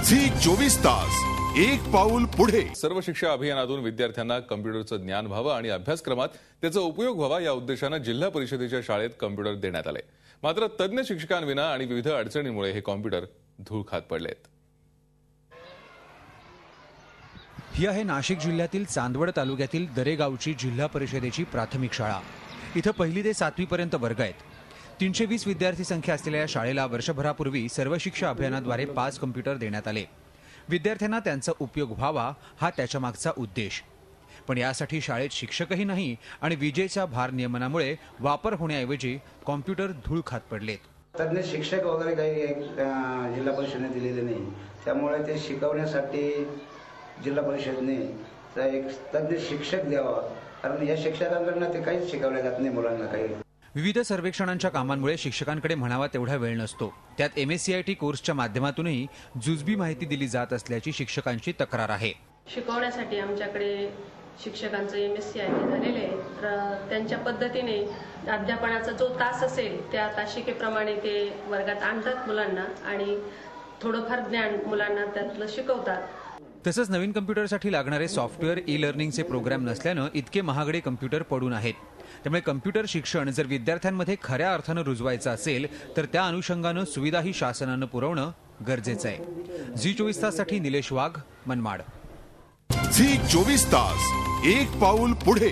Zee 24 तास एक पाऊल पुढे। सर्व शिक्षा अभियानातून विद्यार्थ्यांना कम्प्युटरचं ज्ञान व्हावं आणि अभ्यासक्रमात त्याचा उपयोग व्हावा या उद्देशाने जिल्हा परिषदेच्या शाळेत कम्प्युटर देण्यात आले। मात्र तज्ञ शिक्षकांविना आणि विविध अडचणींमुळे हे कम्प्युटर धूळ खात पडलेत। ही आहे नाशिक जिल्ह्यातील चांदवड तालुक्यातील दरेगावची जिल्हा परिषदेची प्राथमिक शाळा। इथं पहिली ते 7वी पर्यंत वर्ग आहेत। 320 विद्यार्थी संख्या असलेल्या या शाळेला वर्षभरापूर्वी सर्व शिक्षा अभियानाद्वारे 5 कम्प्युटर देण्यात आले। विद्यार्थ्यांना त्यांचा उपयोग व्हावा हा त्याच्या मागचा उद्देश। पण यासाठी शाळेत शिक्षकही नाही आणि विजेच्या भार नियमनामुळे वापर होण्याऐवजी कॉम्प्युटर धूळ खात पडलेत। तज्ञ शिक्षक वगैरे काही जिल्हा परिषदेने दिलेले नाही, त्यामुळे ते शिकवण्यासाठी जिल्हा परिषदेने एक तज्ञ शिक्षक द्यावा, कारण या शिक्षकांकडून ते काहीच शिकवले जात नाही मुलांना। काही विविध सर्वेक्षणांच्या कामांमुळे शिक्षकांकडे म्हणावा तेवढा वेळ नसतो। त्यात MSCIT कोर्सच्या माध्यमातूनही जुजबी माहिती दिली जात असल्याची शिक्षकांची तक्रार आहे। शिकवण्यासाठी आमच्याकडे शिक्षकांचं MSCIT झालेले आहे, तर त्यांच्या पद्धतीने अध्यापनाचा जो तास असेल त्या तासिकेप्रमाणे ते वर्गात आणतात मुलांना आणि थोडंफार ज्ञान मुलांना त्यातलं शिकवतात। तसंच नवीन कम्प्युटरसाठी लागणारे सॉफ्टवेअर ई-लर्निंगचे प्रोग्राम नसल्यानं इतके महागडे कम्प्युटर पडून आहेत। त्यामुळे कम्प्युटर शिक्षण जर विद्यार्थ्यांमध्ये खऱ्या अर्थानं रुजवायचं असेल तर त्या अनुषंगानं सुविधाही शासनानं पुरवणं गरजेचं आहे। झी 24 ताससाठी निलेश वाघ, मनमाड। झी 24 तास एक पाऊल पुढे।